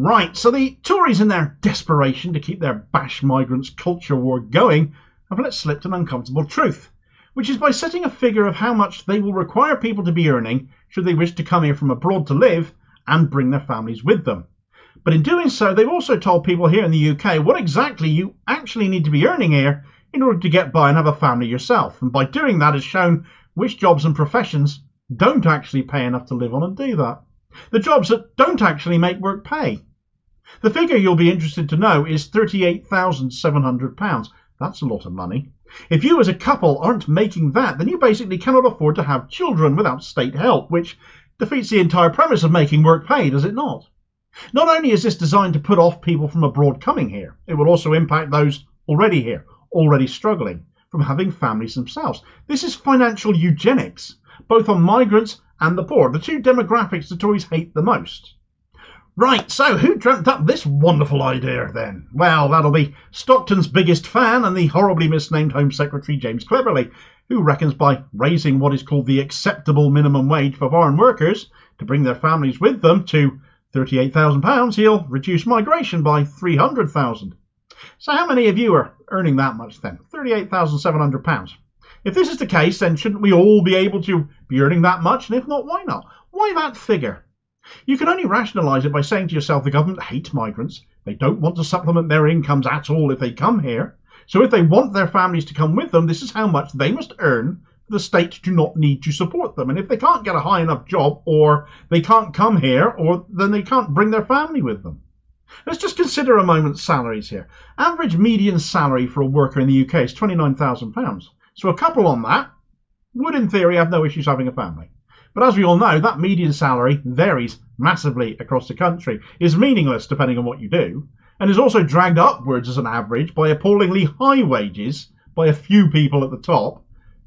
Right, so the Tories, in their desperation to keep their bash migrants culture war going, have let slip an uncomfortable truth, which is by setting a figure of how much they will require people to be earning should they wish to come here from abroad to live and bring their families with them. But in doing so, they've also told people here in the UK what exactly you actually need to be earning here in order to get by and have a family yourself. And by doing that has shown which jobs and professions don't actually pay enough to live on and do that. The jobs that don't actually make work pay. The figure you'll be interested to know is £38,700. That's a lot of money. If you as a couple aren't making that, then you basically cannot afford to have children without state help, which defeats the entire premise of making work pay, does it not? Not only is this designed to put off people from abroad coming here, it will also impact those already here, already struggling, from having families themselves. This is financial eugenics, both on migrants and the poor, the two demographics the Tories hate the most. Right, so who dreamt up this wonderful idea then? Well, that'll be Stockton's biggest fan and the horribly misnamed Home Secretary James Cleverly, who reckons by raising what is called the acceptable minimum wage for foreign workers to bring their families with them to £38,000, he'll reduce migration by £300,000. So how many of you are earning that much then? £38,700. If this is the case, then shouldn't we all be able to be earning that much? And if not, why not? Why that figure? You can only rationalise it by saying to yourself the government hate migrants. They don't want to supplement their incomes at all if they come here. So if they want their families to come with them, this is how much they must earn for the state to not need to support them. And if they can't get a high enough job, or they can't come here, or then they can't bring their family with them. Let's just consider a moment salaries here. Average median salary for a worker in the UK is £29,000. So a couple on that would in theory have no issues having a family. But as we all know, that median salary varies massively across the country, is meaningless depending on what you do, and is also dragged upwards as an average by appallingly high wages by a few people at the top,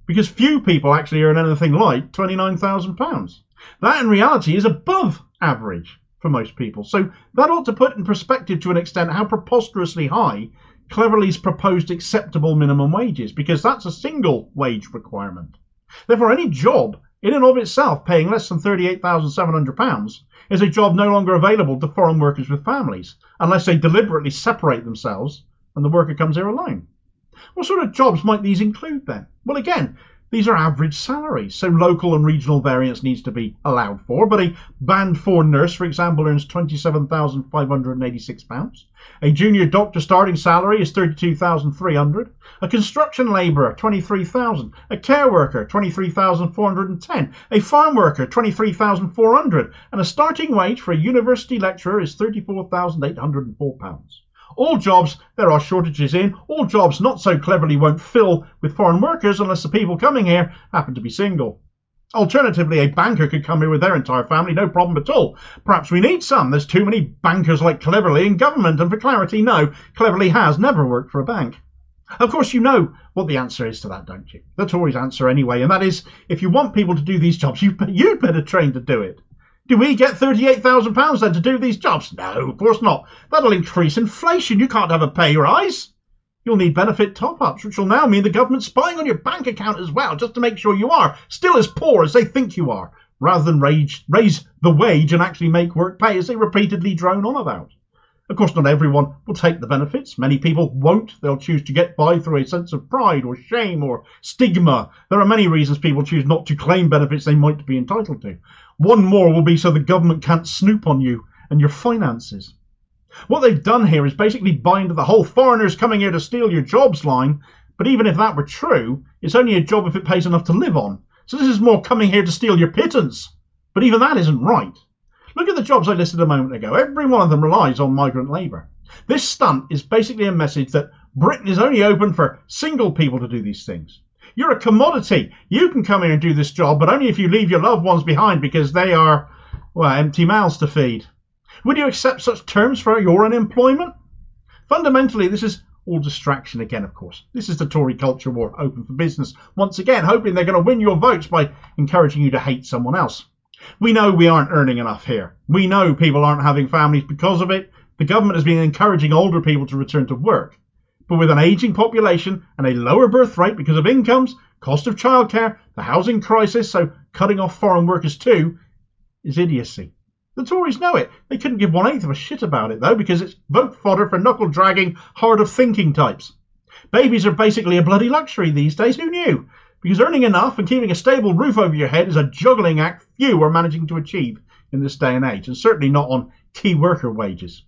because few people actually earn anything like £29,000. That in reality is above average for most people. So that ought to put in perspective to an extent how preposterously high Cleverly's proposed acceptable minimum wage is, because that's a single wage requirement. Therefore, any job in and of itself paying less than £38,700 is a job no longer available to foreign workers with families, unless they deliberately separate themselves and the worker comes here alone. What sort of jobs might these include then? Well, again, these are average salaries, so local and regional variance needs to be allowed for, but a Band 4 nurse, for example, earns £27,586. A junior doctor starting salary is £32,300. A construction labourer, £23,000. A care worker, £23,410. A farm worker, £23,400. And a starting wage for a university lecturer is £34,804. All jobs there are shortages in, all jobs not so cleverly won't fill with foreign workers unless the people coming here happen to be single. Alternatively, a banker could come here with their entire family, no problem at all. Perhaps we need some. There's too many bankers like Cleverly in government, and for clarity, no, Cleverly has never worked for a bank. Of course, you know what the answer is to that, don't you? The Tories' answer anyway, and that is, if you want people to do these jobs, you'd better train to do it. Do we get £38,000 then to do these jobs? No, of course not. That'll increase inflation. You can't have a pay rise. You'll need benefit top-ups, which will now mean the government spying on your bank account as well, just to make sure you are still as poor as they think you are, rather than raise the wage and actually make work pay, as they repeatedly drone on about. Of course, not everyone will take the benefits. Many people won't. They'll choose to get by through a sense of pride or shame or stigma. There are many reasons people choose not to claim benefits they might be entitled to. One more will be so the government can't snoop on you and your finances. What they've done here is basically buy into the whole foreigners coming here to steal your jobs line, but even if that were true, it's only a job if it pays enough to live on. So this is more coming here to steal your pittance. But even that isn't right. Look at the jobs I listed a moment ago. Every one of them relies on migrant labour. This stunt is basically a message that Britain is only open for single people to do these things. You're a commodity. You can come here and do this job, but only if you leave your loved ones behind because they are, well, empty mouths to feed. Would you accept such terms for your unemployment? Fundamentally, this is all distraction again, of course. This is the Tory culture war open for business. Once again, hoping they're going to win your votes by encouraging you to hate someone else. We know we aren't earning enough here. We know people aren't having families because of it. The government has been encouraging older people to return to work. But with an ageing population and a lower birth rate because of incomes, cost of childcare, the housing crisis, so cutting off foreign workers too, is idiocy. The Tories know it. They couldn't give 1/8 of a shit about it, though, because it's vote fodder for knuckle-dragging, hard-of-thinking types. Babies are basically a bloody luxury these days. Who knew? Because earning enough and keeping a stable roof over your head is a juggling act few are managing to achieve in this day and age, and certainly not on key worker wages.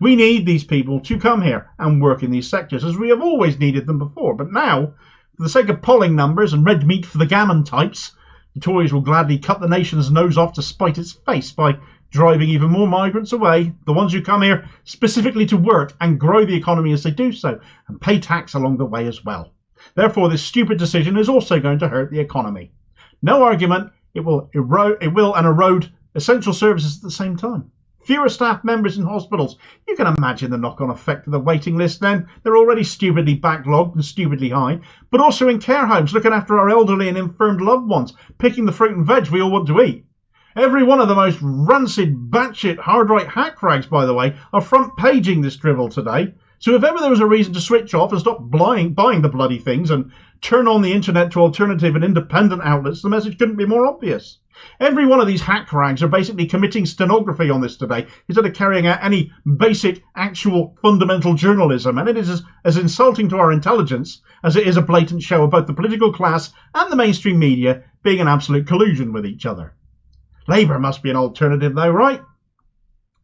We need these people to come here and work in these sectors, as we have always needed them before. But now, for the sake of polling numbers and red meat for the gammon types, the Tories will gladly cut the nation's nose off to spite its face by driving even more migrants away, the ones who come here specifically to work and grow the economy as they do so, and pay tax along the way as well. Therefore, this stupid decision is also going to hurt the economy. No argument, it will erode essential services at the same time. Fewer staff members in hospitals. You can imagine the knock-on effect of the waiting list then. They're already stupidly backlogged and stupidly high. But also in care homes, looking after our elderly and infirmed loved ones, picking the fruit and veg we all want to eat. Every one of the most rancid, batshit, hard-right hack rags, by the way, are front-paging this drivel today. So if ever there was a reason to switch off and stop buying the bloody things and turn on the internet to alternative and independent outlets, the message couldn't be more obvious. Every one of these hack rags are basically committing stenography on this today instead of carrying out any basic, actual, fundamental journalism. And it is as insulting to our intelligence as it is a blatant show of both the political class and the mainstream media being in absolute collusion with each other. Labour must be an alternative though, right?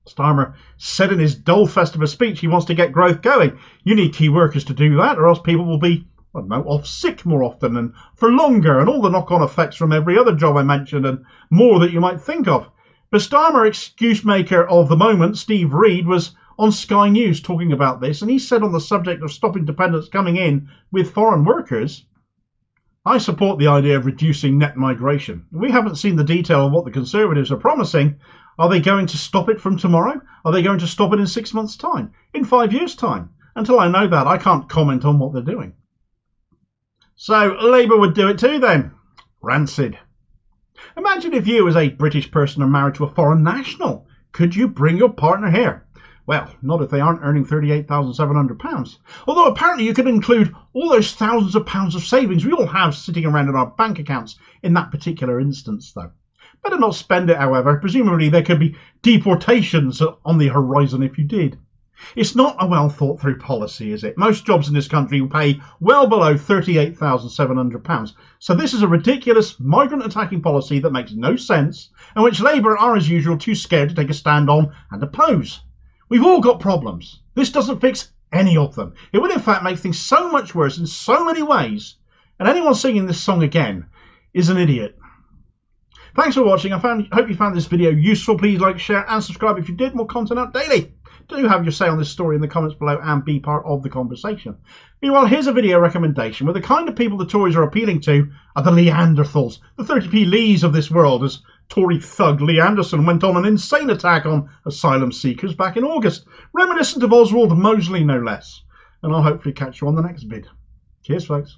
Starmer said in his dole fest of a speech he wants to get growth going. You need key workers to do that, or else people will be, I don't know, off sick more often and for longer, and all the knock-on effects from every other job I mentioned and more that you might think of. But Starmer excuse maker of the moment, Steve Reed, was on Sky News talking about this, and he said on the subject of stopping dependents coming in with foreign workers, I support the idea of reducing net migration. We haven't seen the detail of what the Conservatives are promising. Are they going to stop it from tomorrow? Are they going to stop it in 6 months' time? In 5 years' time? Until I know that, I can't comment on what they're doing. So, Labour would do it too then. Rancid. Imagine if you, as a British person, are married to a foreign national. Could you bring your partner here? Well, not if they aren't earning £38,700. Although apparently you could include all those thousands of pounds of savings we all have sitting around in our bank accounts in that particular instance, though. Better not spend it, however. Presumably there could be deportations on the horizon if you did. It's not a well thought through policy, is it? Most jobs in this country will pay well below £38,700. So this is a ridiculous migrant attacking policy that makes no sense and which Labour are as usual too scared to take a stand on and oppose. We've all got problems. This doesn't fix any of them. It will in fact make things so much worse in so many ways. And anyone singing this song again is an idiot. Thanks for watching. I hope you found this video useful. Please like, share and subscribe if you did. More content out daily. Do have your say on this story in the comments below and be part of the conversation. Meanwhile, here's a video recommendation where the kind of people the Tories are appealing to are the Leanderthals, the 30p Lees of this world, as Tory thug Lee Anderson went on an insane attack on asylum seekers back in August, reminiscent of Oswald Mosley no less. And I'll hopefully catch you on the next vid. Cheers, folks.